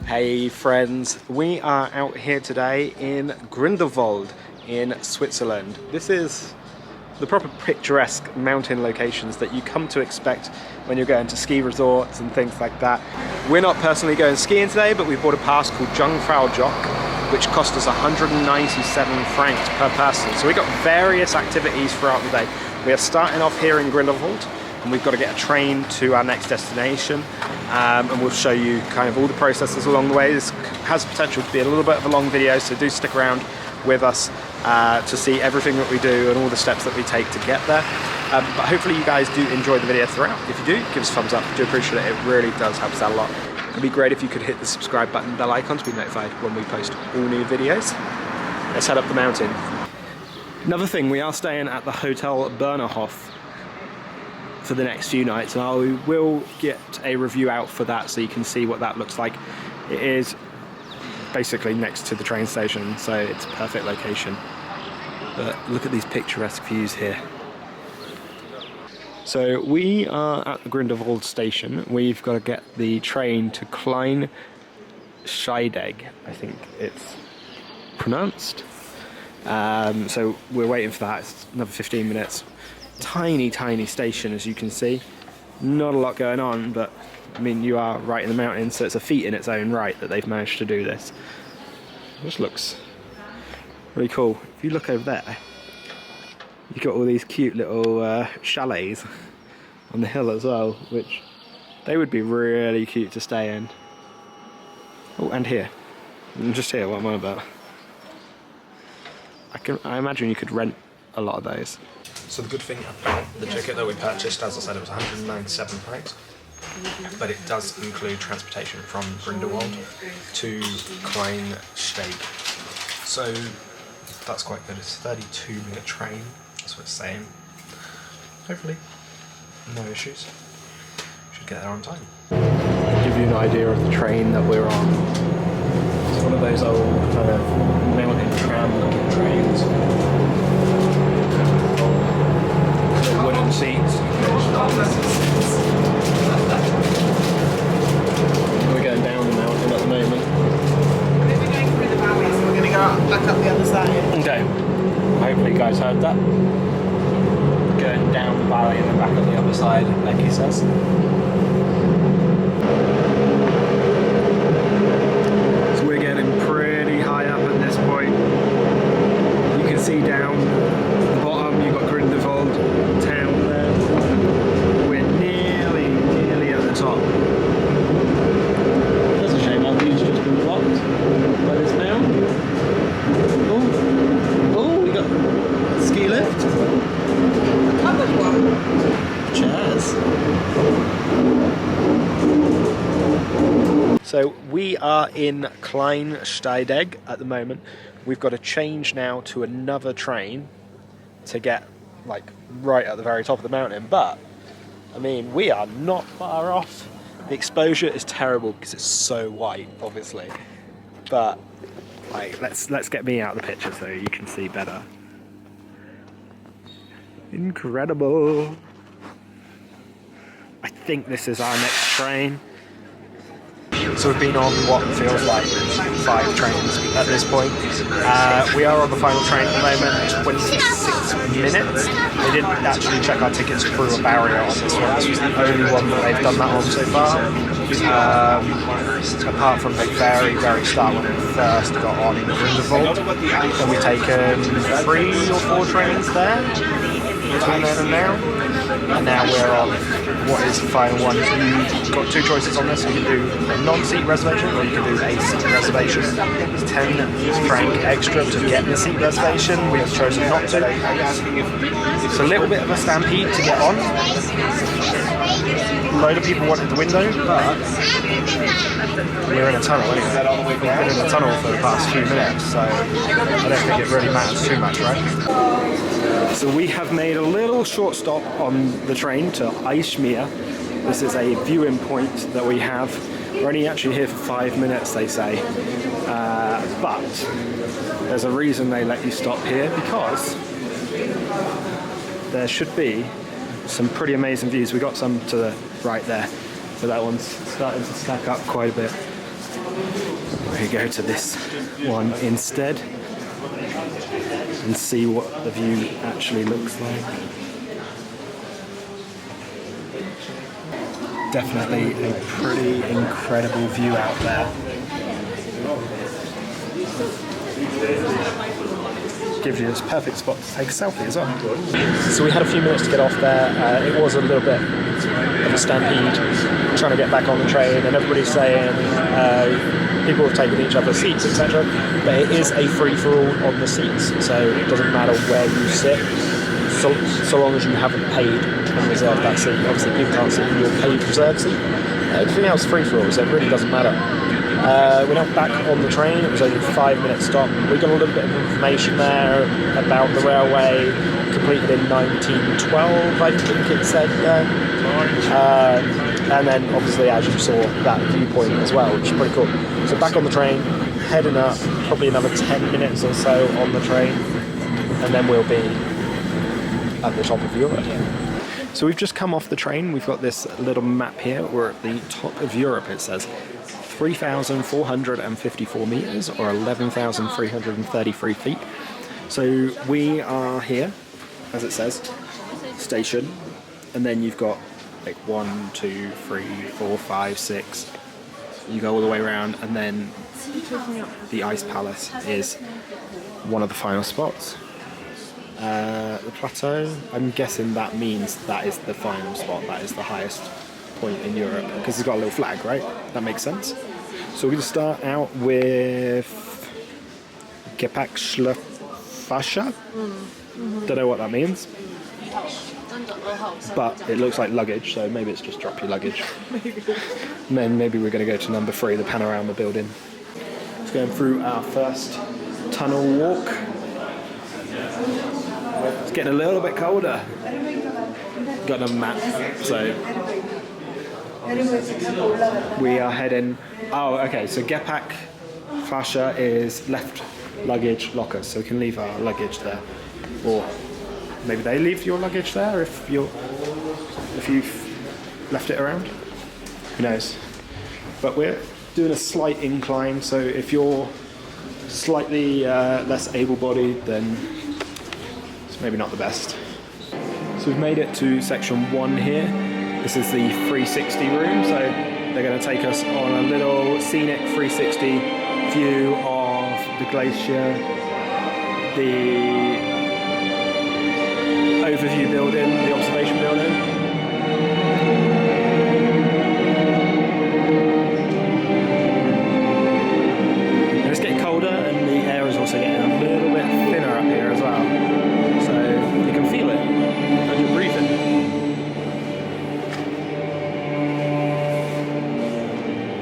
Hey friends, we are out here today in Grindelwald in Switzerland. This is the proper picturesque mountain locations that you come to expect when you're going to ski resorts and things like that. We're not personally going skiing today, but we bought a pass called Jungfraujoch, which cost us 197 francs per person. So we got various activities throughout the day. We are starting off here in Grindelwald, and we've got to get a train to our next destination, and we'll show you kind of all the processes along the way. This has potential to be a little bit of a long video, so do stick around with us to see everything that we do and all the steps that we take to get there. But hopefully you guys do enjoy the video throughout. If you do, give us a thumbs up. I do appreciate it. It really does help us out a lot. It'd be great if you could hit the subscribe button and bell icon to be notified when we post all new videos. Let's head up the mountain. Another thing, we are staying at the Hotel Bernerhof for the next few nights, and I will get a review out for that so you can see what that looks like. It is basically next to the train station, so it's a perfect location. But look at these picturesque views here. So we are at the Grindelwald station. We've got to get the train to Klein Scheidegg, I think it's pronounced. So we're waiting for that. It's another 15 minutes. Tiny station, as you can see. Not a lot going on, but I mean, you are right in the mountains, so it's a feat in its own right that they've managed to do this. This looks really cool. If you look over there, you've got all these cute little chalets on the hill as well, which they would be really cute to stay in. Oh, and here. And just here, what am I about? I imagine you could rent a lot of those. So the good thing about the ticket that we purchased, as I said, it was 197 francs, but it does include transportation from Grindelwald to Klein Scheidegg. So that's quite good. It's a 32-minute train, that's what it's saying. Hopefully, no issues. Should get there on time. I'll give you an idea of the train that we're on. It's one of those old kind of mountain tram-looking trains. Wooden seats. We're going down the mountain at the moment. We're going through the valley, so we're going to go back up the other side. Okay. Hopefully you guys heard that. Going down the valley and then back up the other side, Becky says. So we're getting pretty high up at this point. You can see down the bottom, you've got Grindelwald town there. We're nearly at the top. That's a shame, our view's just been blocked by this mound. Oh, we got a ski lift. A covered one. Cheers. So we are in Klein Scheidegg at the moment. We've got to change now to another train to get like right at the very top of the mountain, but I mean, we are not far off. The exposure is terrible because it's so white, obviously, but like let's get me out of the picture so you can see better. Incredible. I think this is our next train. So we've been on what feels like 5 trains at this point. We are on the final train at the moment, 26 minutes. They didn't actually check our tickets through a barrier on this one. This was the only one that they've done that on so far. Apart from the very start when we first got on in Grindelwald. And we've taken 3 or 4 trains there, between then and now. And now we're on what is the final one. You've got 2 choices on this. You can do a non-seat reservation or you can do a seat reservation. It's 10 franc extra to get the seat reservation. We have chosen not to. It's a little bit of a stampede to get on. A load of people wanted the window, but we're in a tunnel anyway. We've been in a tunnel for the past few minutes, so I don't think it really matters too much, right? So we have made a little short stop on the train to Eismeer. This is a viewing point that we have. We're only actually here for 5 minutes, they say. But there's a reason they let you stop here, because there should be some pretty amazing views. We got some to the right there, so that one's starting to stack up quite a bit. We go to this one instead and see what the view actually looks like. Definitely a pretty incredible view out there. Gives you this perfect spot to take a selfie as well. So we had a few minutes to get off there. It was a little bit of a stampede trying to get back on the train, and everybody's saying people have taken each other's seats, etc. But it is a free-for-all on the seats, so it doesn't matter where you sit, so long as you haven't paid and reserved that seat. Obviously people can't sit in your paid reserved seat. Everything else is free-for-all, so it really doesn't matter. We're now back on the train. It was only a 5-minute stop. We got a little bit of information there about the railway, completed in 1912, I think it said there. And then obviously, as you saw, that viewpoint as well, which is pretty cool. So back on the train, heading up, probably another 10 minutes or so on the train, and then we'll be at the top of Europe. So we've just come off the train. We've got this little map here. We're at the top of Europe, it says. 3,454 meters, or 11,333 feet. So we are here, as it says, station, and then you've got like 1, 2, 3, 4, 5, 6. You go all the way around, and then the Ice Palace is one of the final spots. The plateau, I'm guessing that means that is the final spot, that is the highest point in Europe, because it's got a little flag, right? That makes sense. So we're going to start out with Gepäckschlafasche. Don't know what that means, but it looks like luggage, so maybe it's just drop your luggage. And then maybe we're going to go to number 3, the panorama building. It's going through our first tunnel walk. It's getting a little bit colder. Got a map, so we are heading. Oh, okay. So Gepäckfasche is left luggage locker, so we can leave our luggage there, or maybe they leave your luggage there if you've left it around. Who knows? But we're doing a slight incline, so if you're slightly less able-bodied, then it's maybe not the best. So we've made it to section 1 here. This is the 360 room, so they're going to take us on a little scenic 360 view of the glacier, the overview building, the observation building. And it's getting colder, and the air is also getting a little bit thinner up here as well, so you can feel it as you're breathing.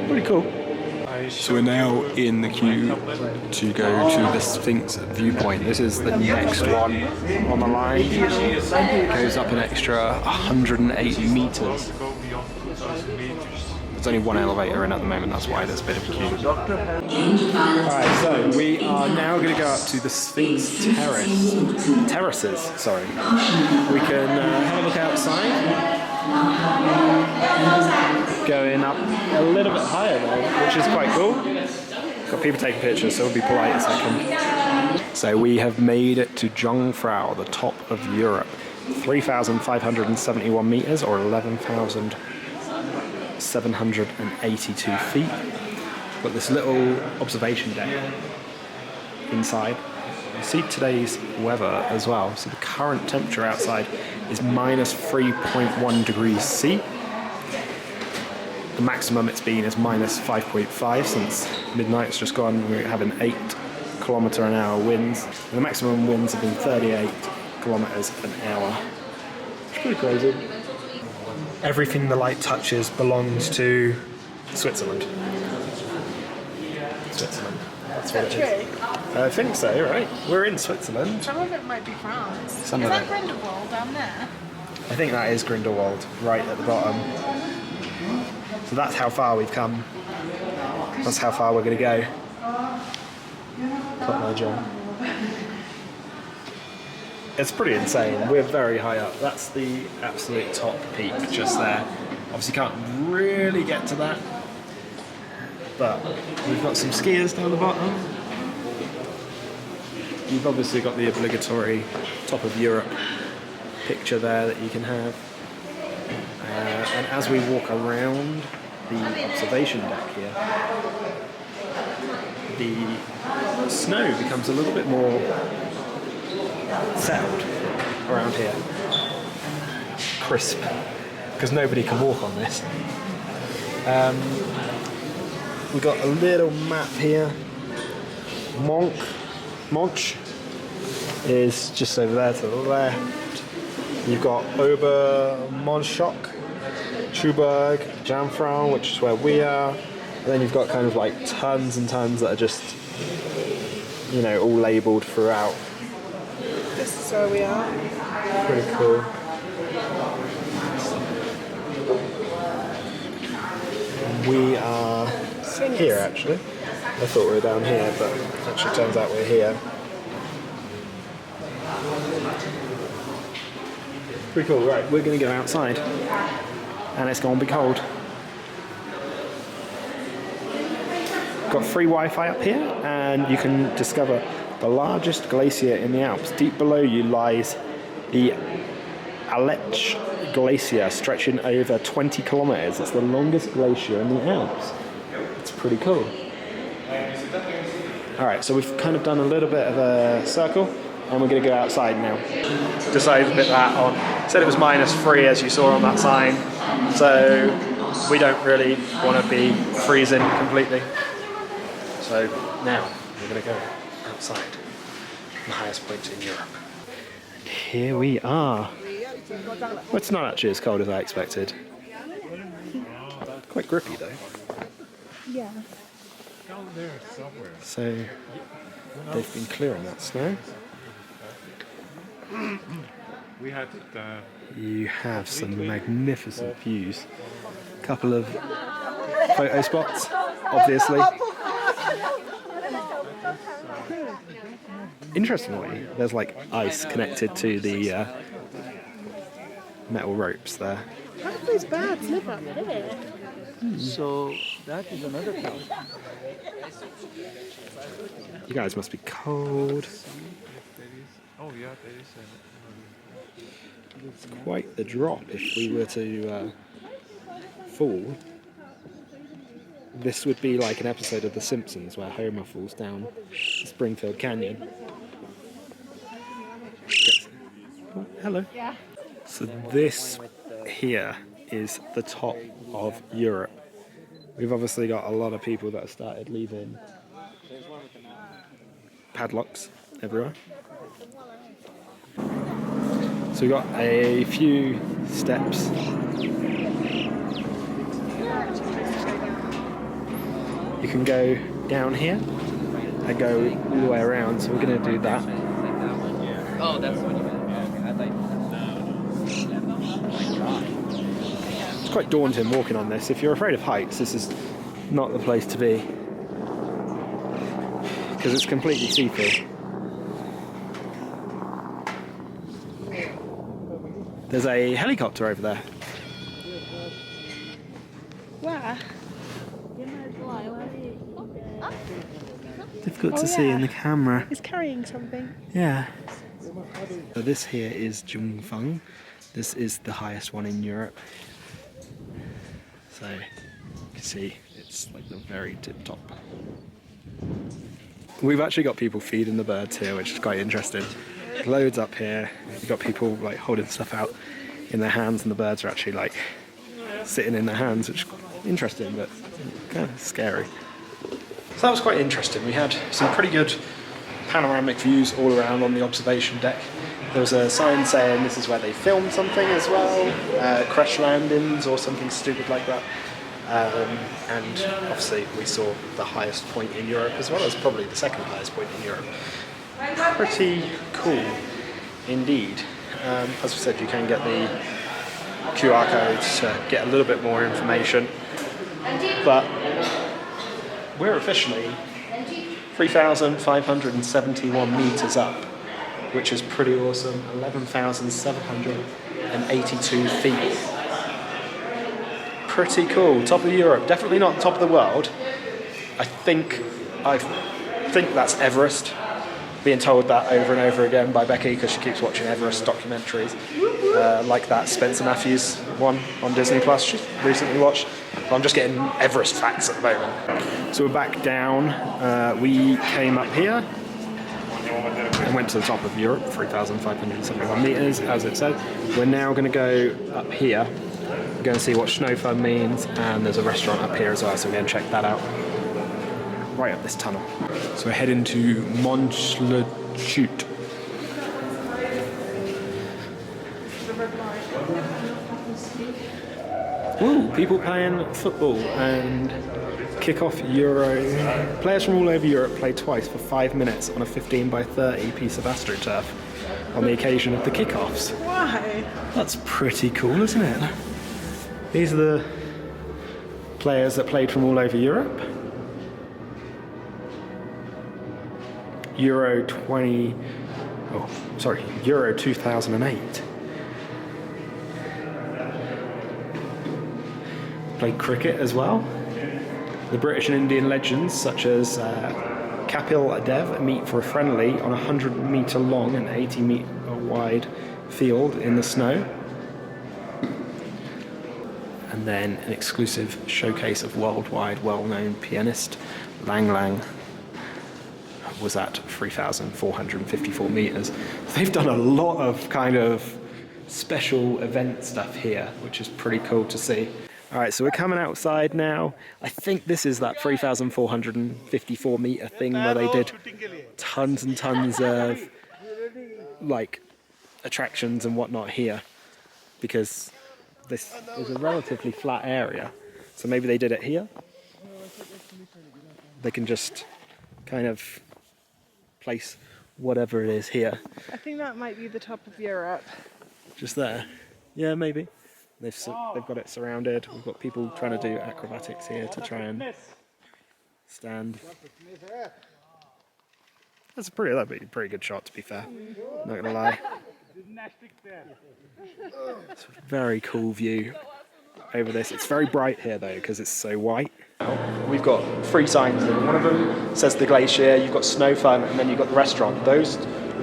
Pretty cool. So we're now in the queue to go to the Sphinx viewpoint. This is the next one on the line. It goes up an extra 108 meters. There's only one elevator in at the moment, that's why there's a bit of a queue. Alright, so we are now going to go up to the Sphinx terraces. Sorry. We can have a look outside. Going up a little bit higher though, which is quite cool. Got people taking pictures, so we'll be polite a second. So we have made it to Jungfrau, the top of Europe. 3,571 meters, or 11,782 feet. Got this little observation deck inside. You see today's weather as well. So the current temperature outside is minus 3.1 degrees C. The maximum it's been is minus 5.5 since midnight. It's just gone. We're having 8km/h winds. And the maximum winds have been 38 kilometers an hour. It's pretty crazy. Everything the light touches belongs to Switzerland. Switzerland. That's what it is. I think so, right? We're in Switzerland. Some of it might be France. Some is of that it. Grindelwald down there? I think that is Grindelwald, right at the bottom. So that's how far we've come. That's how far we're going to go. Cut my jaw. It's pretty insane. We're very high up. That's the absolute top peak just there. Obviously can't really get to that, but we've got some skiers down the bottom. You've obviously got the obligatory Top of Europe picture there that you can have. And as we walk around the observation deck here, the snow becomes a little bit more settled around here. Crisp, because nobody can walk on this. We've got a little map here. Monch is just over there to the left. You've got Obermonschok, Tuberg, Jungfrau, which is where we are. And then you've got kind of like tons and tons that are just, you know, all labelled throughout. This is where we are. Pretty cool. We are here actually. I thought we were down here, but actually turns out we're here. Pretty cool, right, we're going to go outside and it's going to be cold. Got free Wi-Fi up here and you can discover the largest glacier in the Alps. Deep below you lies the Alps Glacier, stretching over 20 kilometers. It's the longest glacier in the Alps. It's pretty cool. Alright, so we've kind of done a little bit of a circle and we're going to go outside now. Decided to put that on. Said it was -3 as you saw on that sign, so we don't really want to be freezing completely. So now we're going to go outside, the highest point in Europe. And here we are. Well, it's not actually as cold as I expected. Quite grippy though. Yeah. So they've been clearing that snow. We had You have some magnificent views. A couple of photo spots, obviously. Interestingly, there's like ice connected to the metal ropes there. How do those birds live up there? so that is another town. You guys must be cold. Oh yeah, there is It's quite the drop if we were to fall. This would be like an episode of The Simpsons where Homer falls down Springfield Canyon. Oh, hello. Yeah. So this here is the top of Europe. We've obviously got a lot of people that have started leaving padlocks everywhere. So we've got a few steps. You can go down here and go all the way around, so we're going to do that. Oh, that's what you meant. It's quite daunting walking on this. If you're afraid of heights, this is not the place to be, because it's completely see-through. There's a helicopter over there. Where? Difficult to see in the camera. It's carrying something. Yeah. So this here is Jungfrau. This is the highest one in Europe. So you can see it's like the very tip top. We've actually got people feeding the birds here, which is quite interesting. Loads up here. You've got people like holding stuff out in their hands, and the birds are actually like sitting in their hands, which is interesting but kind of scary. So that was quite interesting. We had some pretty good panoramic views all around on the observation deck. There was a sign saying this is where they filmed something as well, crash landings or something stupid like that. And obviously we saw the highest point in Europe, as well as probably the second highest point in Europe. Pretty cool indeed. As we said, you can get the QR codes to get a little bit more information, but we're officially 3,571 meters up, which is pretty awesome. 11,782 feet. Pretty cool. Top of Europe. Definitely not top of the world, I think that's Everest. Being told that over and over again by Becky because she keeps watching Everest documentaries, like that Spencer Matthews one on Disney Plus she's recently watched. But I'm just getting Everest facts at the moment. So we're back down. We came up here and went to the top of Europe, 3,571 meters, as it said. We're now going to go up here. We're going to see what Snowfun means, and there's a restaurant up here as well, so we're going to check that out. Right up this tunnel. So we're heading to Montschlechute. Ooh, people playing football and kick-off Euro. Players from all over Europe play twice for 5 minutes on a 15 by 30 piece of AstroTurf on the occasion of the kick-offs. Why? That's pretty cool, isn't it? These are the players that played from all over Europe. Euro 2008. Played cricket as well. The British and Indian legends such as Kapil Dev meet for a friendly on a 100-metre long and 80-metre wide field in the snow. And then an exclusive showcase of worldwide well-known pianist Lang Lang was at 3,454 meters. They've done a lot of kind of special event stuff here, which is pretty cool to see. All right, so we're coming outside now. I think this is that 3,454 meter thing where they did tons and tons of like attractions and whatnot here, because this is a relatively flat area. So maybe they did it here. They can just kind of place whatever it is here. I think that might be the top of Europe. Just there. Yeah, maybe. They've got it surrounded. We've got people trying to do acrobatics here to try and stand. That'd be a pretty good shot, to be fair. Not gonna lie. It's a very cool view over this. It's very bright here though because it's so white. We've got 3 signs. One of them says the glacier. You've got Snowfun, and then you've got the restaurant. Those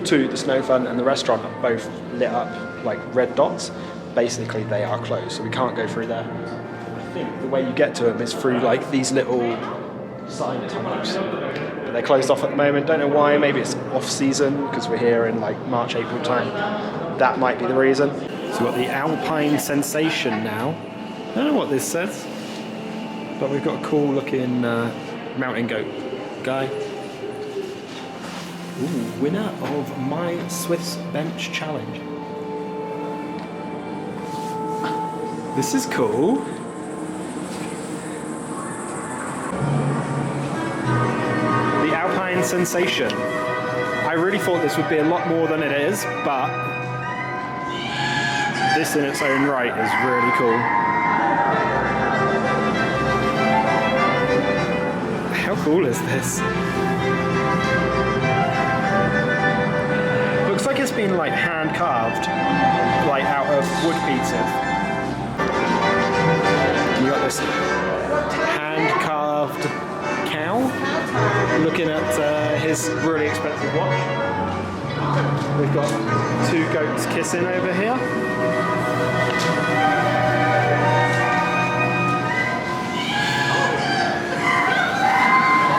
two, the Snowfun and the restaurant, are both lit up like red dots. Basically, they are closed, so we can't go through there. I think the way you get to them is through like these little sign tunnels. But they're closed off at the moment. Don't know why. Maybe it's off season because we're here in like March, April time. That might be the reason. So we've got the Alpine Sensation now. I don't know what this says, but we've got a cool looking mountain goat guy. Ooh, winner of my Swiss Bench Challenge. This is cool. The Alpine Sensation. I really thought this would be a lot more than it is, but this in its own right is really cool. How cool is this? Looks like it's been like hand carved, like out of wood pieces. You got this hand-carved cow looking at his really expensive watch. We've got 2 goats kissing over here.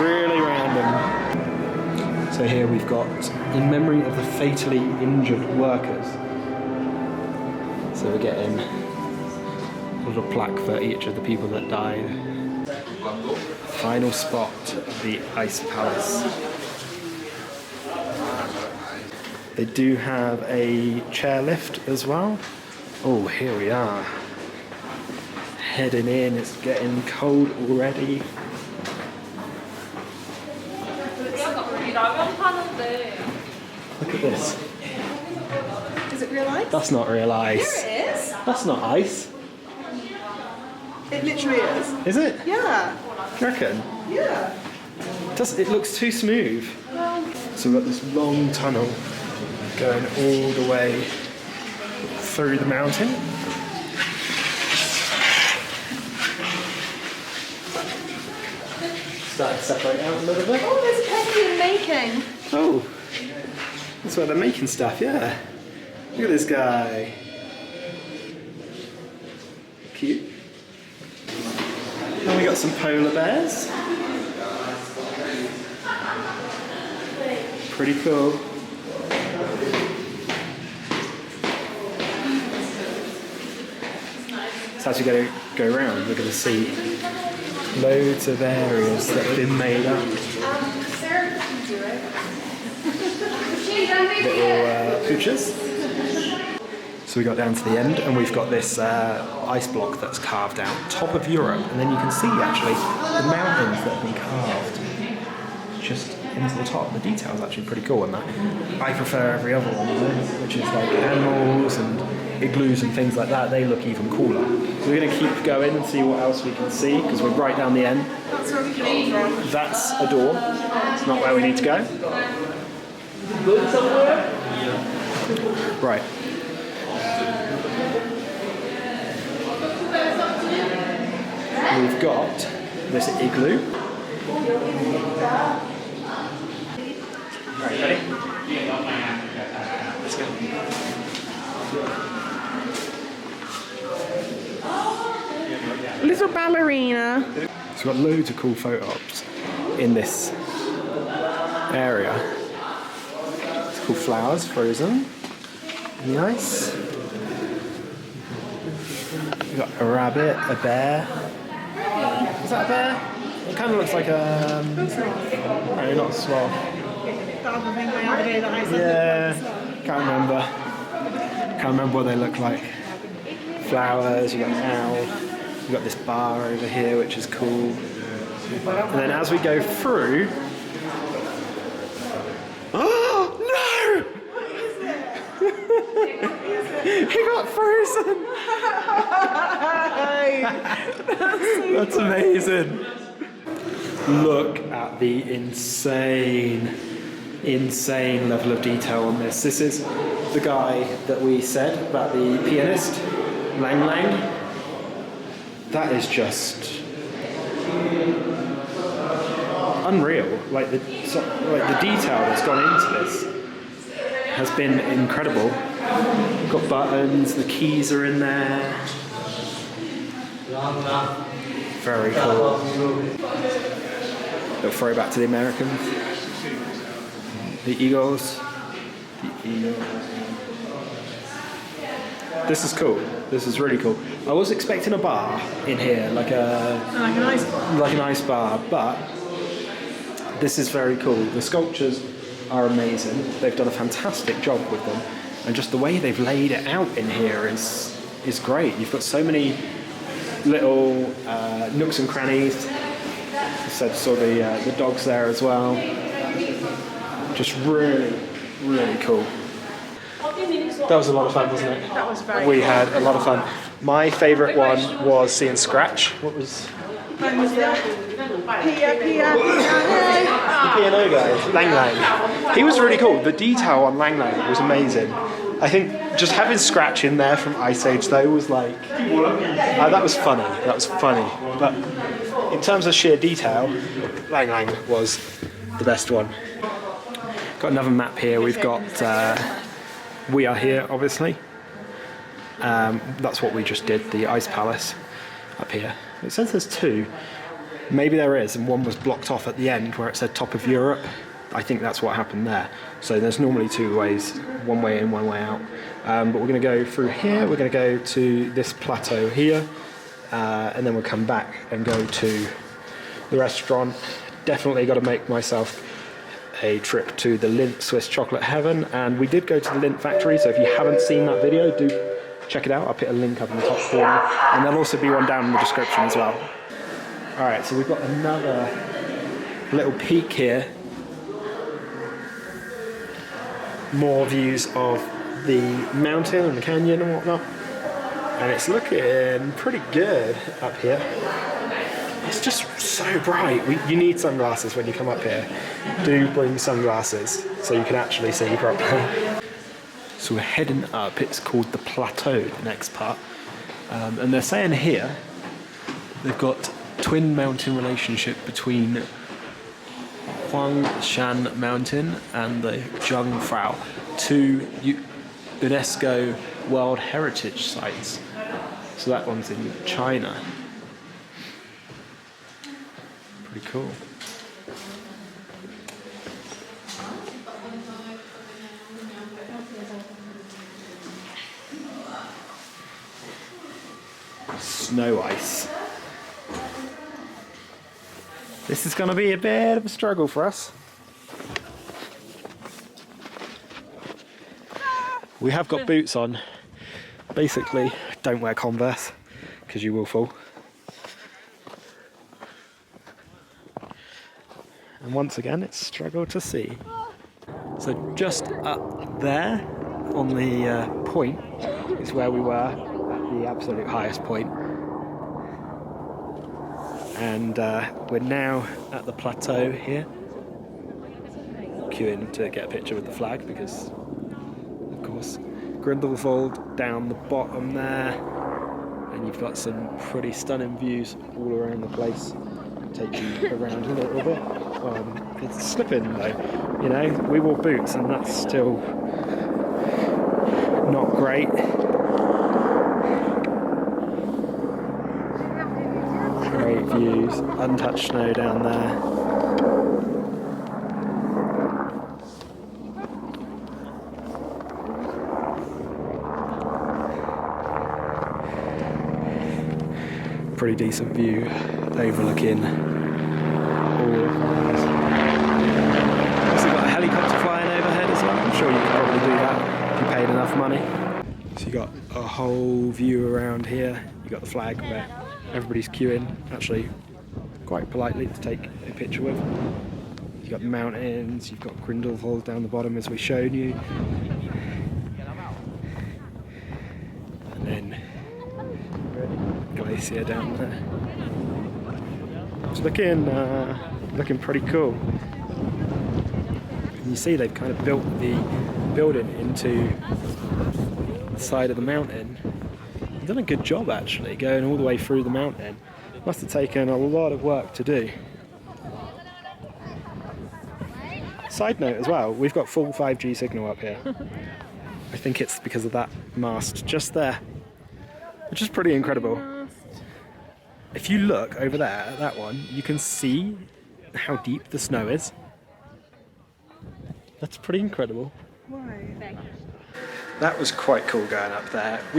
Really random. So here we've got, in memory of the fatally injured workers. So we're getting a little plaque for each of the people that died. Final spot, the Ice Palace. They do have a chairlift as well. Oh, here we are. Heading in, it's getting cold already. Look at this. Is it real ice? That's not real ice. Here it is. That's not ice. It literally is. Is it? Yeah. Do you reckon? Yeah. It looks too smooth. So we've got this long tunnel going all the way through the mountain. starting to separate out a little bit. Oh, there's plenty in making. Oh, that's where they're making stuff, yeah. Look at this guy. Cute. And we got some polar bears. Pretty cool. So as we go around, we're going to see loads of areas that have been made up. Little pooches. So we got down to the end and we've got this ice block that's carved out, top of Europe, and then you can see actually the mountains that have been carved just into the top. The detail is actually pretty cool on that. I prefer every other one, which is like animals and igloos and things like that. They look even cooler. So we're going to keep going and see what else we can see because we're right down the end. That's where we came from. That's a door. It's not where we need to go. Good somewhere? Right. We've got this igloo. Right, ready? Let's go. Little ballerina. So we've got loads of cool photo ops in this area. It's cool flowers, frozen. Nice. We've got a rabbit, a bear. Is that a bear? It kind of looks like a... no, not a sloth. The other thing the other day that I said. Yeah, can't remember what they look like. Flowers, you've got an owl. You've got this bar over here, which is cool. And then as we go through... Oh, no! He got frozen! That's amazing. Look at the insane level of detail on this. This is the guy that we said about the pianist, Lang Lang. That is just unreal. Like the detail that's gone into this has been incredible. Got buttons, the keys are in there. Very cool. Little throwback to the Americans. The Eagles. This is cool. This is really cool. I was expecting a bar in here, like an ice bar, but this is very cool. The sculptures are amazing. They've done a fantastic job with them, and just the way they've laid it out in here is great. You've got so many little nooks and crannies. Saw the dogs there as well. Just really, really cool. That was a lot of fun, wasn't it? That was very We had a lot of fun. My favourite one was seeing Scratch. What was Pia. the piano guy? Lang Lang. He was really cool. The detail on Lang Lang was amazing. I think just having Scratch in there from Ice Age though was like, that was funny. That was funny. But in terms of sheer detail, Lang Lang was the best one. Got another map here. We've got We Are Here, obviously. That's what we just did, the Ice Palace up here. It says there's two. Maybe there is, and one was blocked off at the end where it said Top of Europe. I think that's what happened there. So there's normally two ways, one way in, one way out. But we're going to go through here, we're going to go to this plateau here, and then we'll come back and go to the restaurant. Definitely got to make myself a trip to the Lindt Swiss Chocolate Heaven, and we did go to the Lindt factory, so if you haven't seen that video, do check it out. I'll put a link up in the top corner, and there'll also be one down in the description as well. Alright, so we've got another little peek here. More views of the mountain and the canyon and whatnot, and it's looking pretty good up here. It's just so bright. You need sunglasses when you come up here. Do bring sunglasses so you can actually see properly. So we're heading up. It's called the Plateau, the next part. And they're saying here they've got twin mountain relationship between Huangshan Mountain and the Jungfrau, two UNESCO World Heritage Sites. So that one's in China. Pretty cool. Snow ice. This is going to be a bit of a struggle for us. We have got boots on. Basically, don't wear Converse because you will fall. And once again, it's struggle to see. So just up there on the point is where we were at the absolute highest point. And we're now at the plateau here, queuing to get a picture with the flag because, of course, Grindelwald down the bottom there, and you've got some pretty stunning views all around the place. Take you around a little bit. It's slipping though, you know. We wore boots and that's still not great. Great views, untouched snow down there. Pretty decent view overlooking all of those. Also got a helicopter flying overhead as well. I'm sure you could probably do that if you paid enough money. So you got a whole view around here. You got the flag where everybody's queuing, actually quite politely to take a picture with. You've got mountains, you've got Grindelwald down the bottom as we showed you. And then glacier down there. It's looking pretty cool. And you see they've kind of built the building into the side of the mountain. They've done a good job actually, going all the way through the mountain. Must have taken a lot of work to do. Side note as well, we've got full 5G signal up here. I think it's because of that mast just there, which is pretty incredible. If you look over there at that one, you can see how deep the snow is. That's pretty incredible. Why? That was quite cool going up there. I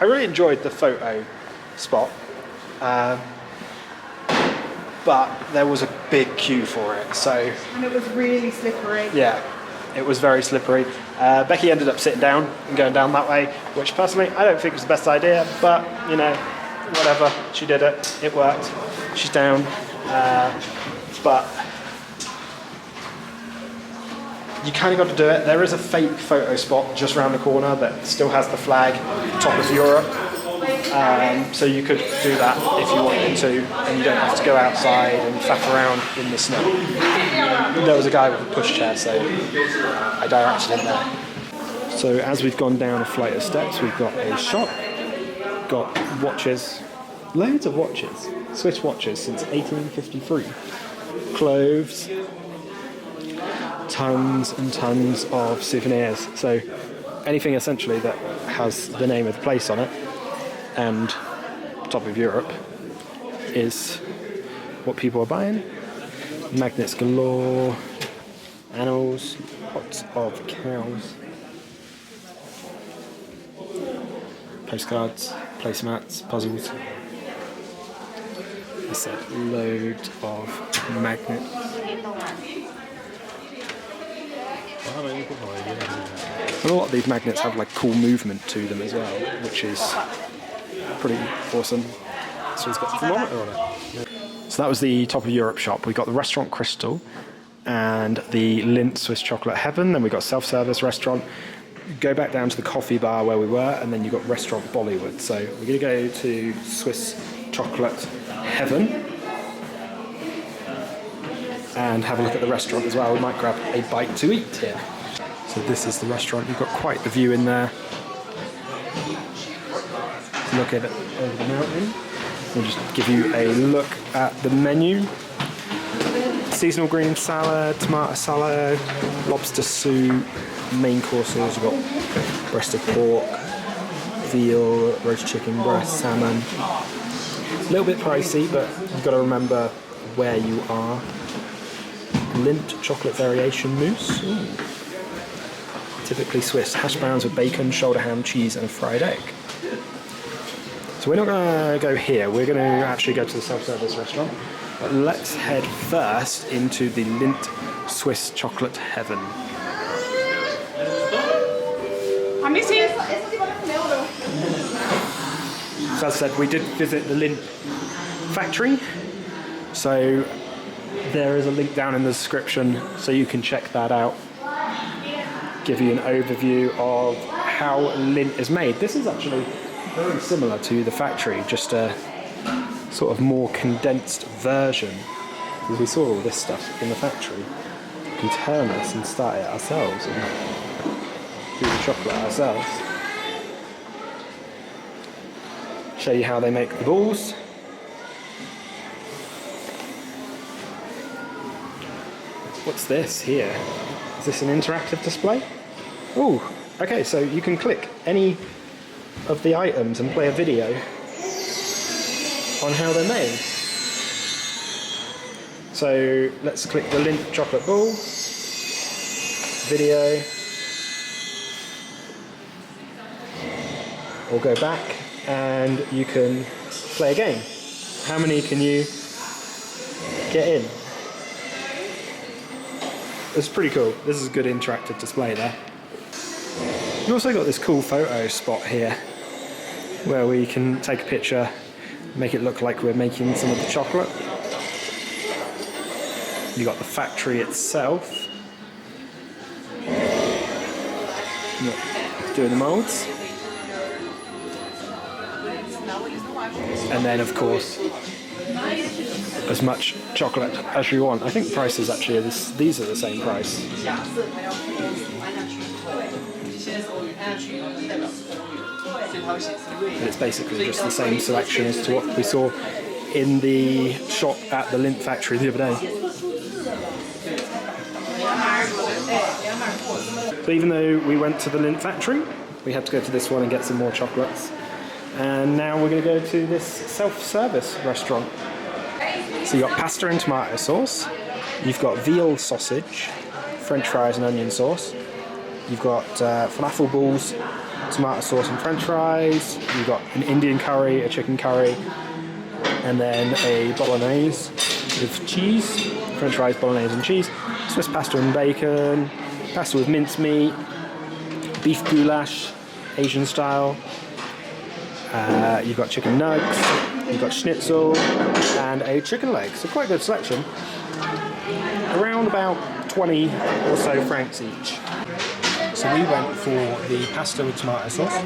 really enjoyed the photo spot, but there was a big queue for it. So, And it was really slippery. yeah, it was very slippery. Becky ended up sitting down and going down that way, which personally I don't think was the best idea, but you know, whatever, she did it, it worked, she's down, but you kind of got to do it. There is a fake photo spot just around the corner that still has the flag, Top of Europe, so you could do that if you wanted to, and you don't have to go outside and faff around in the snow. There was a guy with a pushchair, so I directed him there. So as we've gone down a flight of steps, we've got a shop, got watches, loads of watches, Swiss watches since 1853, clothes, tons and tons of souvenirs. So anything essentially that has the name of the place on it and Top of Europe is what people are buying. Magnets galore, animals, lots of cows, postcards, placemats, puzzles. I said loads of magnets. And a lot of these magnets have like cool movement to them as well, which is pretty awesome. So it's got a thermometer on it. So that was the Top of Europe shop. We got the restaurant Crystal and the Lindt Swiss Chocolate Heaven. Then we got self-service restaurant. Go back down to the coffee bar where we were, and then you got restaurant Bollywood. So we're going to go to Swiss Chocolate Heaven and have a look at the restaurant as well. We might grab a bite to eat here. So this is the restaurant. You've got quite the view in there. Look at it over the mountain. We'll just give you a look at the menu. seasonal green salad, tomato salad, lobster soup, main courses. You've got breast of pork, veal, roast chicken breast, salmon. A little bit pricey, but you've got to remember where you are. Lindt chocolate variation mousse. Ooh. Typically Swiss. Hash browns with bacon, shoulder ham, cheese and a fried egg. So we're not going to go here, we're going to actually go to the self-service restaurant. But let's head first into the Lindt Swiss chocolate heaven. So as I said, we did visit the Lindt factory. So there is a link down in the description so you can check that out. Give you an overview of how Lindt is made. This is actually very similar to the factory, just a sort of more condensed version. We saw all this stuff in the factory. We can turn this and start it ourselves and do the chocolate ourselves. Show you how they make the balls. What's this here? Is this an interactive display? Oh, okay, so you can click any of the items and play a video on how they're made. So let's click the Lindt chocolate ball, video, or go back and you can play a game. How many can you get in? It's pretty cool. This is a good interactive display there. We've also got this cool photo spot here where we can take a picture, make it look like we're making some of the chocolate. You got the factory itself. Doing the molds. And then of course as much chocolate as you want. I think the prices actually these are the same price. But it's basically just the same selection as to what we saw in the shop at the Lindt factory the other day. So even though we went to the Lindt factory, we had to go to this one and get some more chocolates. And now we're going to go to this self-service restaurant. So you've got pasta and tomato sauce, you've got veal sausage, French fries and onion sauce, you've got falafel balls, tomato sauce and French fries, you've got an Indian curry, a chicken curry, and then a bolognese with cheese, French fries, bolognese and cheese, Swiss pasta and bacon, pasta with mincemeat, beef goulash, Asian style, you've got chicken nugs, you've got schnitzel and a chicken leg, so quite a good selection. Around about 20 or so francs each. So we went for the pasta with tomato sauce,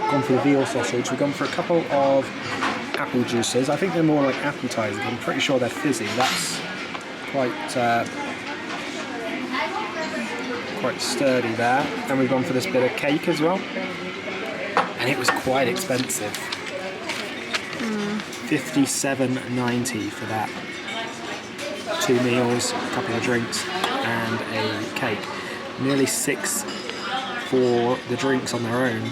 gone for the veal sausage, we've gone for a couple of apple juices. I think they're more like appetizers, I'm pretty sure they're fizzy. That's quite sturdy there. And we've gone for this bit of cake as well. And it was quite expensive. $57.90 for that. 2 meals, a couple of drinks, and a cake. Nearly $6 for the drinks on their own,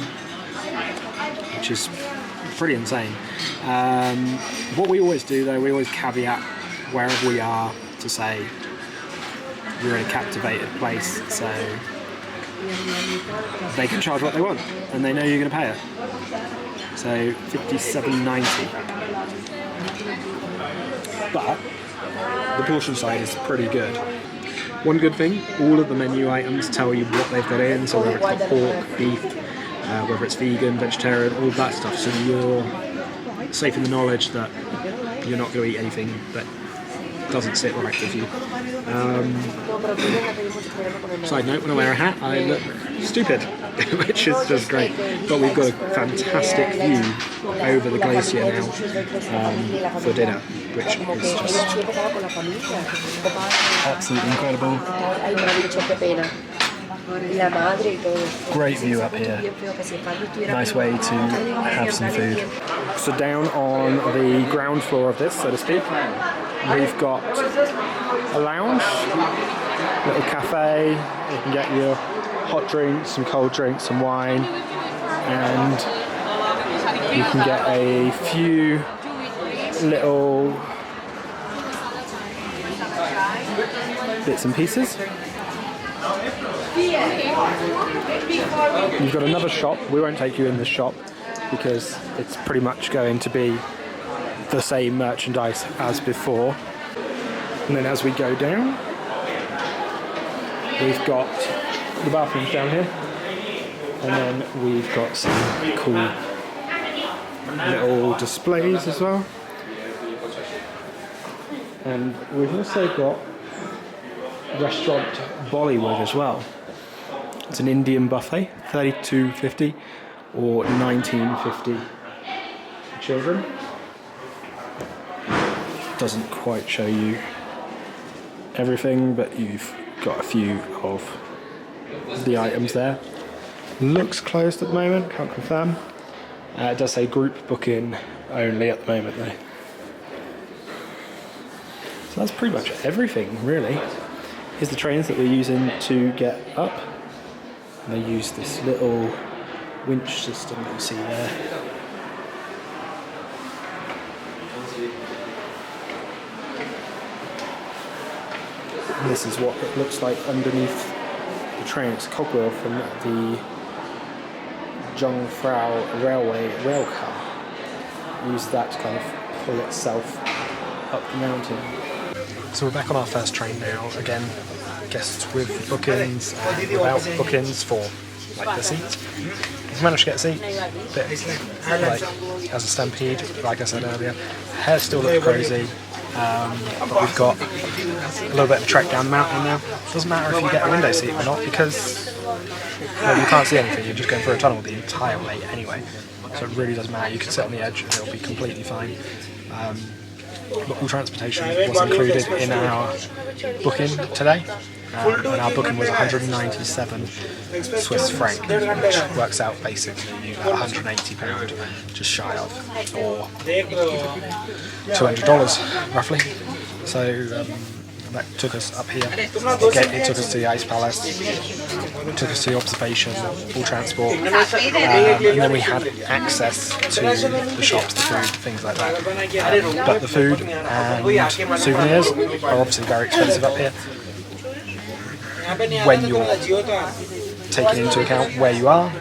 which is pretty insane. What we always do though, we always caveat wherever we are to say you're in a captivated place, so they can charge what they want and they know you're going to pay it. So $57.90. But the portion size is pretty good. One good thing, all of the menu items tell you what they've got in, so whether it's got pork, beef, whether it's vegan, vegetarian, all that stuff, so you're safe in the knowledge that you're not going to eat anything that doesn't sit right with you. Side note, when I wear a hat I look stupid, which is just great, but we've got a fantastic view over the glacier now for dinner, which is just absolutely incredible. Great view up here. Nice way to have some food. So down on the ground floor of this, so to speak, we've got a lounge, little cafe. You can get your hot drinks, some cold drinks, some wine, and you can get a few little bits and pieces. You've got another shop. We won't take you in this shop because it's pretty much going to be the same merchandise as before. And then as we go down, we've got the bathrooms down here, and then we've got some cool little displays as well. And we've also got restaurant Bollywood as well. It's an Indian buffet, $32.50 or $19.50 for children. Doesn't quite show you everything, but you've got a few of the items there. Looks closed at the moment, can't confirm. It does say group booking only at the moment though. So that's pretty much everything really. Here's the trains that we're using to get up. And they use this little winch system that you see there. And this is what it looks like underneath the train. It's a cogwheel from the Jungfrau railway rail car. Use that to kind of pull itself up the mountain. So we're back on our first train now. Again, guests with bookings and without bookings for like the seats. We've managed to get a seat, but like as a stampede, like I said earlier, hair still looks crazy. But we've got a little bit of a trek down the mountain now. It doesn't matter if you get a window seat or not because well, you can't see anything, you're just going through a tunnel the entire way anyway. So it really doesn't matter, you can sit on the edge and it'll be completely fine. Local transportation was included in our booking today. And our booking was 197 Swiss franc, which works out basically £180, just shy of, or $200 roughly. So that took us up here. It took us to the Ice Palace, it took us to the observation, full transport, and then we had access to the shops, the food, things like that. But the food and souvenirs are obviously very expensive up here. When you're taking into account where you are,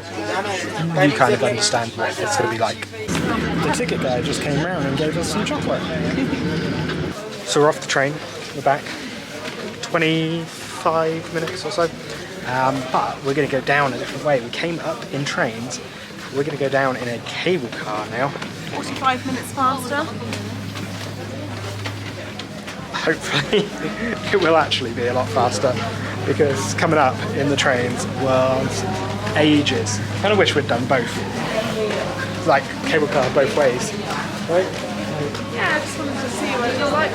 you kind of understand what it's going to be like. The ticket guy just came round and gave us some chocolate. So we're off the train, we're back, 25 minutes or so, but we're going to go down a different way. We came up in trains, we're going to go down in a cable car now. 45 minutes faster. Hopefully it will actually be a lot faster, because coming up in the trains was ages. I kind of wish we'd done both, like cable car both ways, right? Yeah, I just wanted to see what it was like.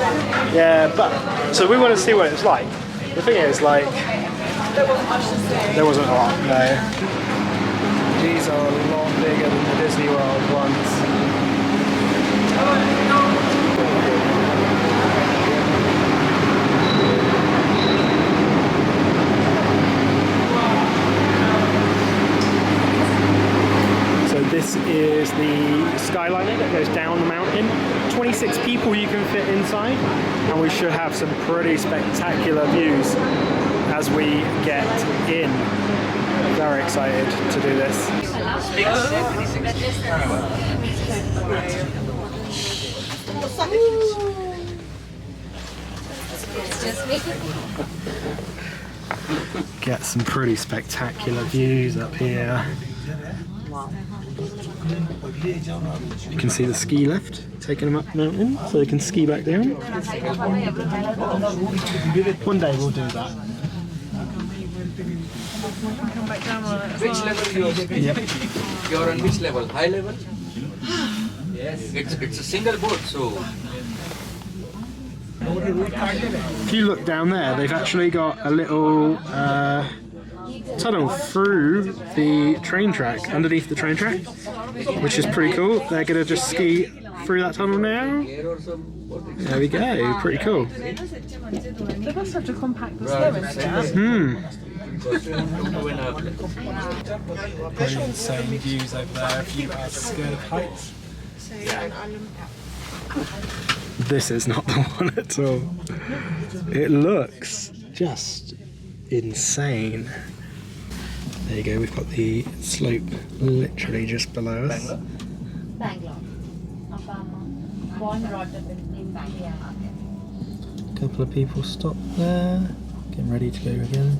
Yeah, but so we wanted to see what it was like. The thing is, like, There wasn't much to see. there wasn't a lot. No, these are a lot bigger than the Disney World ones. This is the Skyliner that goes down the mountain. 26 people you can fit inside, and we should have some pretty spectacular views as we get in. Very excited to do this. Get some pretty spectacular views up here. You can see the ski lift taking them up the mountain so they can ski back down. One day we'll do that. Come back down on it. Which level Yep. you're on which level? High level? Yes. It's a single boat, so. If you look down there, they've actually got a little tunnel through the train track, underneath the train track, which is pretty cool. They're going to just ski through that tunnel now. There we go, pretty cool. They must have to compact the snow and stuff. Pretty insane views over there if you are scared of heights. This is not the one at all. It looks just insane. There you go, we've got the slope literally just below us. Bangalore. Born brought up in Bangalore. A couple of people stopped there, getting ready to go again.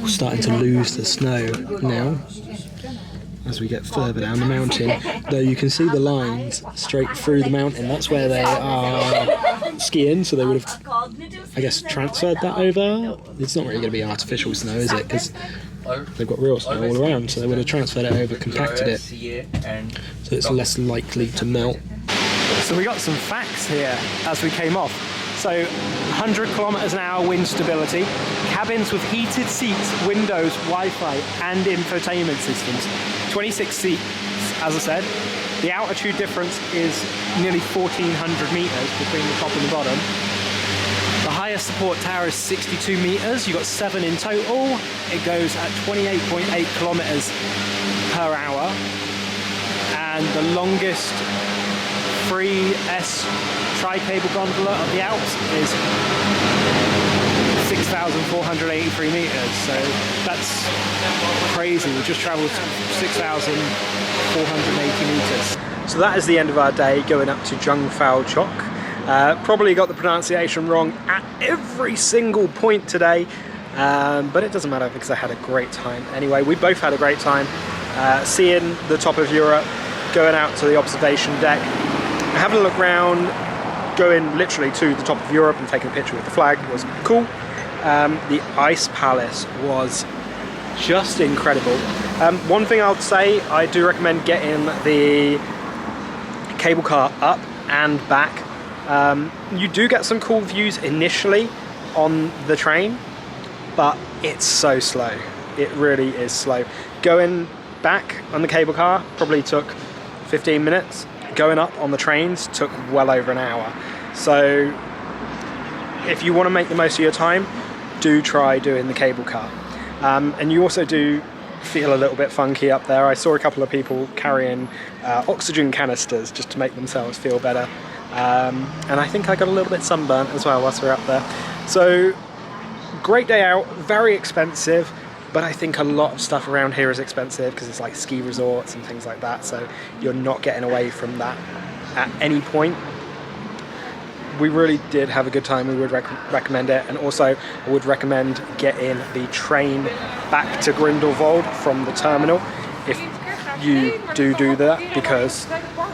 We're starting to lose the snow now as we get further down the mountain, though you can see the lines straight through the mountain. That's where they are skiing, so they would have, I guess, transferred that over. It's not really going to be artificial snow, is it? Because they've got real snow all around, so they would have transferred it over, compacted it, so it's less likely to melt. So we got some facts here as we came off. So 100 kilometers an hour wind stability, cabins with heated seats, windows, Wi-Fi and infotainment systems. 26 seats, as I said. The altitude difference is nearly 1,400 meters between the top and the bottom. The highest support tower is 62 meters. You've got 7 in total. It goes at 28.8 kilometers per hour. And the longest 3S tri-cable gondola of the Alps is 6,483 meters, so that's crazy. We just travelled 6,480 meters. So that is the end of our day going up to Jungfraujoch. Probably got the pronunciation wrong at every single point today, but it doesn't matter because I had a great time. Anyway, we both had a great time seeing the top of Europe, going out to the observation deck, having a look around, going literally to the top of Europe and taking a picture with the flag. It was cool. The Ice Palace was just incredible. One thing I would say, I do recommend getting the cable car up and back. You do get some cool views initially on the train, but it's so slow. It really is slow. Going back on the cable car probably took 15 minutes. Going up on the trains took well over an hour. So if you want to make the most of your time, do try doing the cable car. And you also do feel a little bit funky up there. I saw a couple of people carrying oxygen canisters just to make themselves feel better. And I think I got a little bit sunburnt as well whilst we were up there. So great day out, very expensive. But I think a lot of stuff around here is expensive because it's like ski resorts and things like that, so you're not getting away from that at any point. We really did have a good time. We would recommend it, and also I would recommend getting the train back to Grindelwald from the terminal if you do that, because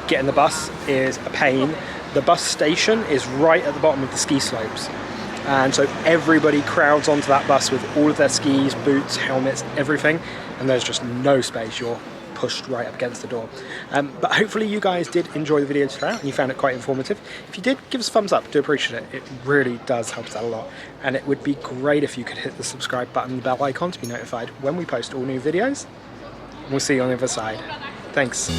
getting the bus is a pain. The bus station is right at the bottom of the ski slopes. And so everybody crowds onto that bus with all of their skis, boots, helmets, everything, and there's just no space. You're pushed right up against the door. But hopefully you guys did enjoy the video today and you found it quite informative. If you did, give us a thumbs up. Do appreciate it. It really does help us out a lot. And it would be great if you could hit the subscribe button and the bell icon to be notified when we post all new videos. We'll see you on the other side. Thanks.